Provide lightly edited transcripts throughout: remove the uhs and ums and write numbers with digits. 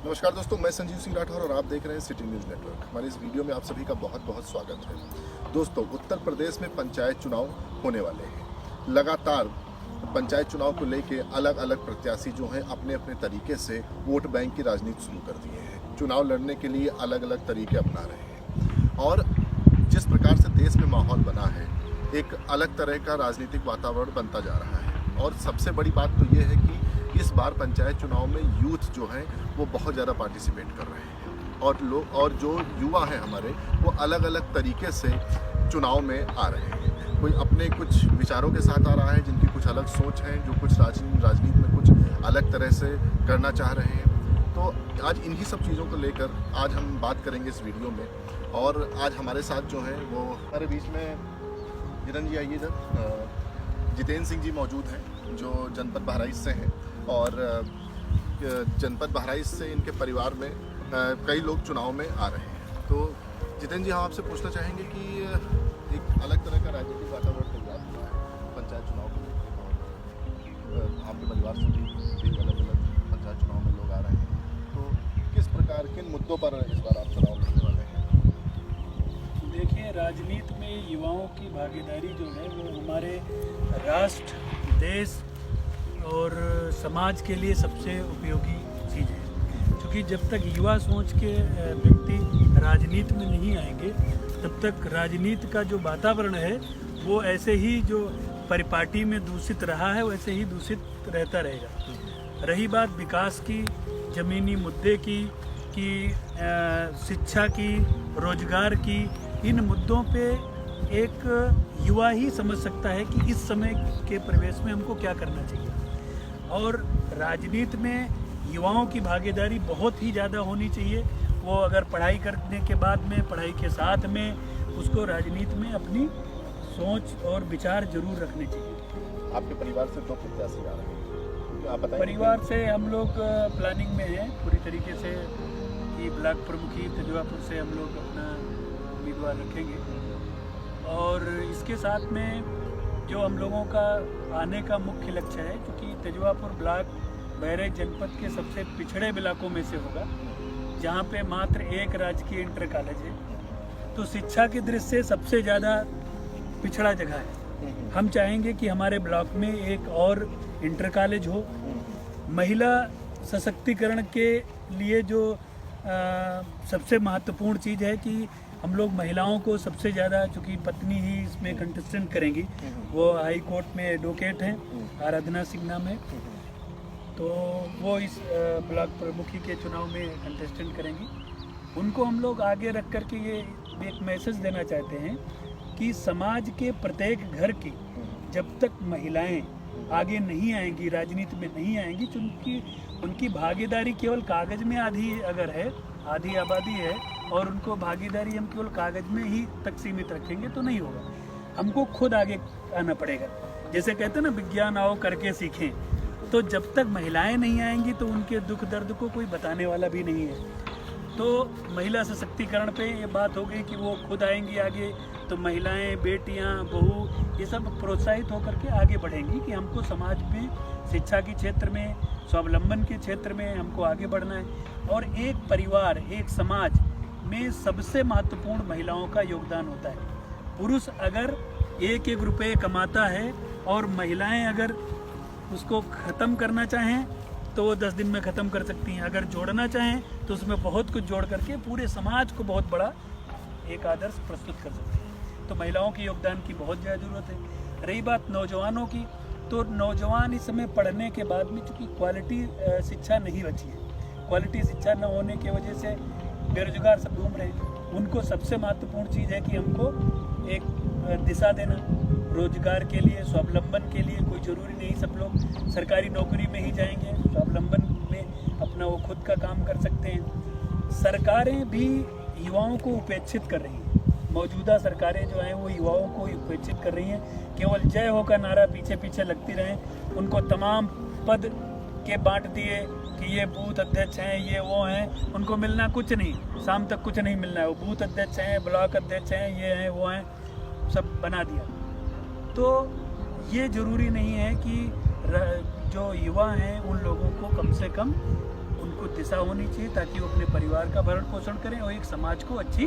नमस्कार दोस्तों, मैं संजीव सिंह राठौर और आप देख रहे हैं सिटी न्यूज़ नेटवर्क। हमारे इस वीडियो में आप सभी का बहुत बहुत स्वागत है। दोस्तों, उत्तर प्रदेश में पंचायत चुनाव होने वाले हैं। लगातार पंचायत चुनाव को लेके अलग अलग प्रत्याशी जो हैं अपने अपने तरीके से वोट बैंक की राजनीति शुरू कर दिए हैं। चुनाव लड़ने के लिए अलग अलग तरीके अपना रहे हैं और जिस प्रकार से देश में माहौल बना है, एक अलग तरह का राजनीतिक वातावरण बनता जा रहा है। और सबसे बड़ी बात तो ये है कि इस बार पंचायत चुनाव में यूथ जो है वो बहुत ज़्यादा पार्टिसिपेट कर रहे हैं और जो युवा हैं हमारे, वो अलग अलग तरीके से चुनाव में आ रहे हैं। कोई अपने कुछ विचारों के साथ आ रहा है, जिनकी कुछ अलग सोच है, जो कुछ राजनीति में कुछ अलग तरह से करना चाह रहे हैं। तो आज इन्हीं सब चीज़ों को लेकर आज हम बात करेंगे इस वीडियो में। और आज हमारे साथ जो हैं वो हमारे बीच में जितेंद्र जी, आइए इधर। जितेंद्र सिंह जी मौजूद हैं जो जनपद बहराइच से हैं और जनपद बहराइच से इनके परिवार में कई लोग चुनाव में आ रहे हैं। तो जितेंद्र जी, हम आपसे पूछना चाहेंगे कि एक अलग तरह का राजनीतिक वातावरण तैयार हुआ है पंचायत चुनाव को लेकर और आपके परिवार से भी अलग अलग पंचायत चुनाव में लोग आ रहे हैं। तो किस प्रकार किन मुद्दों पर इस बार आप चुनाव लड़ने वाले हैं? देखिए, राजनीति में युवाओं की भागीदारी जो है वो हमारे राष्ट्र, देश और समाज के लिए सबसे उपयोगी चीज़ है। क्योंकि जब तक युवा सोच के व्यक्ति राजनीति में नहीं आएंगे, तब तक राजनीति का जो वातावरण है वो ऐसे ही जो परिपाटी में दूषित रहा है वैसे ही दूषित रहता रहेगा। रही बात विकास की, ज़मीनी मुद्दे की शिक्षा की, रोजगार की, इन मुद्दों पे एक युवा ही समझ सकता है कि इस समय के परिवेश में हमको क्या करना चाहिए। और राजनीति में युवाओं की भागीदारी बहुत ही ज़्यादा होनी चाहिए। वो अगर पढ़ाई करने के बाद में, पढ़ाई के साथ में उसको राजनीति में अपनी सोच और विचार जरूर रखने चाहिए। आपके परिवार से दो प्रत्याशी आ रहे हैं, आप बताएं। परिवार से हम लोग प्लानिंग में हैं पूरी तरीके से कि ब्लॉक प्रमुखी तेजवापुर से हम लोग अपना उम्मीदवार रखेंगे। और इसके साथ में जो हम लोगों का आने का मुख्य लक्ष्य है, क्योंकि तेजवापुर ब्लॉक बहराइच जनपद के सबसे पिछड़े इलाकों में से होगा, जहाँ पे मात्र एक राजकीय इंटर कॉलेज है। तो शिक्षा की दृष्टि से सबसे ज़्यादा पिछड़ा जगह है। हम चाहेंगे कि हमारे ब्लॉक में एक और इंटर कॉलेज हो। महिला सशक्तिकरण के लिए जो सबसे महत्वपूर्ण चीज़ है कि हम लोग महिलाओं को सबसे ज़्यादा, चूँकि पत्नी ही इसमें कंटेस्टेंट करेंगी, वो हाई कोर्ट में एडवोकेट हैं, आराधना सिंह नाम है, तो वो इस ब्लॉक प्रमुखी के चुनाव में कंटेस्टेंट करेंगी। उनको हम लोग आगे रख कर के ये एक मैसेज देना चाहते हैं कि समाज के प्रत्येक घर की जब तक महिलाएं आगे नहीं आएंगी, राजनीति में नहीं आएंगी, क्योंकि उनकी भागीदारी केवल कागज़ में आधी अगर है, आधी आबादी है और उनको भागीदारी हम केवल कागज़ में ही तक सीमित रखेंगे तो नहीं होगा। हमको खुद आगे आना पड़ेगा। जैसे कहते हैं ना, विज्ञान आओ करके सीखें। तो जब तक महिलाएं नहीं आएंगी तो उनके दुख दर्द को कोई बताने वाला भी नहीं है। तो महिला सशक्तिकरण पे ये बात हो गई कि वो खुद आएंगी आगे, तो महिलाएं, बेटियां, बहू, ये सब प्रोत्साहित होकर के आगे बढ़ेंगी कि हमको समाज में, शिक्षा के क्षेत्र में, स्वावलंबन के क्षेत्र में हमको आगे बढ़ना है। और एक परिवार, एक समाज में सबसे महत्वपूर्ण महिलाओं का योगदान होता है। पुरुष अगर एक एक रुपये कमाता है और महिलाएं अगर उसको ख़त्म करना चाहें तो वो 10 दिन में ख़त्म कर सकती हैं। अगर जोड़ना चाहें तो उसमें बहुत कुछ जोड़ करके पूरे समाज को बहुत बड़ा एक आदर्श प्रस्तुत कर सकते हैं। तो महिलाओं के योगदान की बहुत ज़्यादा ज़रूरत है। रही बात नौजवानों की, तो नौजवान इस समय पढ़ने के बाद में चूँकि क्वालिटी शिक्षा नहीं बची है, क्वालिटी शिक्षा न होने की वजह से बेरोजगार सब घूम रहे हैं। उनको सबसे महत्वपूर्ण चीज़ है कि हमको एक दिशा देना रोजगार के लिए, स्वावलंबन के लिए। कोई ज़रूरी नहीं सब लोग सरकारी नौकरी में ही जाएंगे, स्वावलंबन में अपना वो खुद का काम कर सकते हैं। सरकारें भी युवाओं को उपेक्षित कर रही हैं। मौजूदा सरकारें जो हैं वो युवाओं को उपेक्षित कर रही हैं। केवल जय हो का नारा पीछे पीछे लगती रहें। उनको तमाम पद के बांट दिए कि ये बूथ अध्यक्ष हैं, ये वो हैं, उनको मिलना कुछ नहीं, शाम तक कुछ नहीं मिलना है। वो बूथ अध्यक्ष हैं, ब्लॉक अध्यक्ष हैं, ये हैं, वो हैं, सब बना दिया। तो ये ज़रूरी नहीं है कि जो युवा हैं उन लोगों को कम से कम उनको दिशा होनी चाहिए ताकि वो अपने परिवार का भरण पोषण करें और एक समाज को अच्छी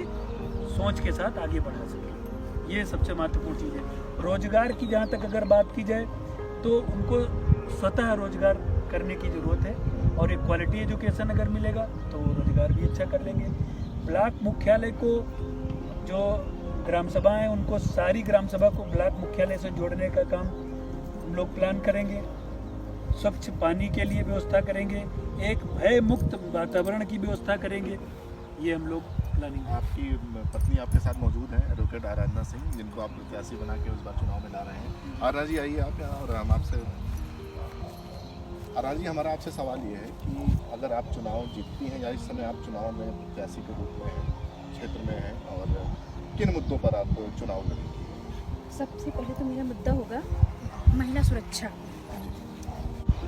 सोच के साथ आगे बढ़ा सकें। ये सबसे महत्वपूर्ण चीज़ है। रोजगार की जहाँ तक अगर बात की जाए तो उनको स्वतः रोजगार करने की ज़रूरत है और एक क्वालिटी एजुकेशन अगर मिलेगा तो वो रोजगार भी अच्छा कर लेंगे। ब्लॉक मुख्यालय को जो ग्राम सभा हैं उनको सारी ग्राम सभा को ब्लॉक मुख्यालय से जोड़ने का काम हम लोग प्लान करेंगे। स्वच्छ पानी के लिए व्यवस्था करेंगे, एक भय मुक्त वातावरण की व्यवस्था करेंगे। ये हम लोग प्लानिंग। आपकी पत्नी आपके साथ मौजूद है, एडवोकेट आराधना सिंह, जिनको आप प्रत्याशी बना के इस बार चुनाव में ला रहे हैं। आराधना जी आइए आप यहाँ, और हम आपसे आराधना जी हमारा आपसे सवाल ये है कि अगर आप चुनाव जीतती हैं या इस समय आप चुनाव में प्रत्याशी के रूप में हैं, क्षेत्र में हैं, और किन मुद्दों पर आप चुनाव लड़ेंगी? सबसे पहले तो मेरा मुद्दा होगा महिला सुरक्षा।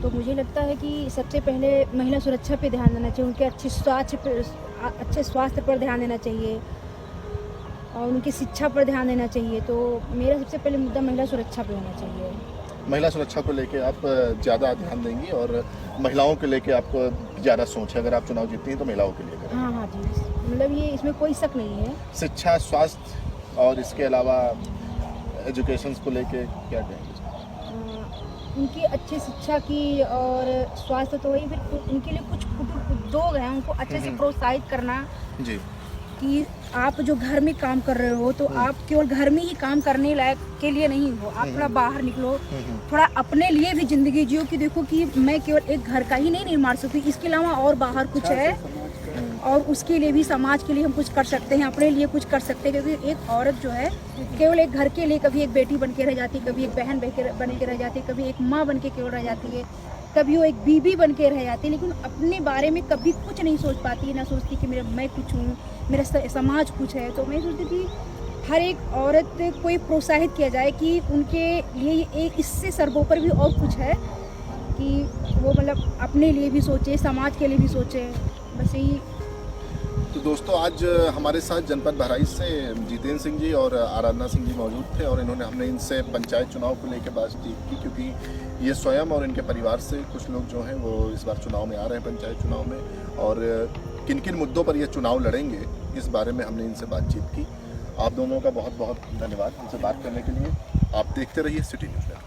तो मुझे लगता है कि सबसे पहले महिला सुरक्षा पे ध्यान देना चाहिए, उनके अच्छे स्वास्थ्य पर ध्यान देना चाहिए और उनकी शिक्षा पर ध्यान देना चाहिए। तो मेरा सबसे पहले मुद्दा महिला सुरक्षा पे होना चाहिए। महिला सुरक्षा को लेके आप ज़्यादा ध्यान देंगी और महिलाओं के लेके आपको ज़्यादा सोच है, अगर आप चुनाव जीतती हैं तो महिलाओं के लिए करेंगे। हाँ हाँ जी, मतलब ये इसमें कोई शक नहीं है। शिक्षा, स्वास्थ्य और इसके अलावा एजुकेशन को लेके क्या कहेंगे? उनकी अच्छी शिक्षा की और स्वास्थ्य तो वही, फिर उनके लिए कुछ कुटीर उद्योग हैं, उनको अच्छे से प्रोत्साहित करना जी, कि आप जो घर में काम कर रहे हो तो आप केवल घर में ही काम करने लायक के लिए नहीं हो, आप थोड़ा बाहर निकलो, थोड़ा अपने लिए भी जिंदगी जियो कि देखो कि मैं केवल एक घर का ही नहीं निर्माण सकती, इसके अलावा और बाहर कुछ है और उसके लिए भी, समाज के लिए हम कुछ कर सकते हैं, अपने लिए कुछ कर सकते हैं। क्योंकि एक औरत जो है केवल एक घर के लिए कभी एक बेटी बन के रह जाती है, कभी एक बहन बन के रह जाती है, कभी एक माँ बन के केवल रह जाती है, कभी वो एक बीबी बन के रह जाती है, लेकिन अपने बारे में कभी कुछ नहीं सोच पाती, ना सोचती कि मैं कुछ हूँ, मेरा समाज कुछ है। तो मैं सोचती थी हर एक औरत को ये प्रोत्साहित किया जाए कि उनके लिए एक इससे सर्वोपर भी और कुछ है कि वो मतलब अपने लिए भी सोचे, समाज के लिए भी सोचे, बस यही। तो दोस्तों आज हमारे साथ जनपद बहराइच से जितेंद्र सिंह जी और आराधना सिंह जी मौजूद थे और हमने इनसे पंचायत चुनाव को लेकर बातचीत की, क्योंकि ये स्वयं और इनके परिवार से कुछ लोग जो हैं वो इस बार चुनाव में आ रहे हैं, पंचायत चुनाव में, और किन किन मुद्दों पर ये चुनाव लड़ेंगे इस बारे में हमने इनसे बातचीत की। आप दोनों का बहुत बहुत धन्यवाद हमसे बात करने के लिए। आप देखते रहिए सिटी न्यूज़।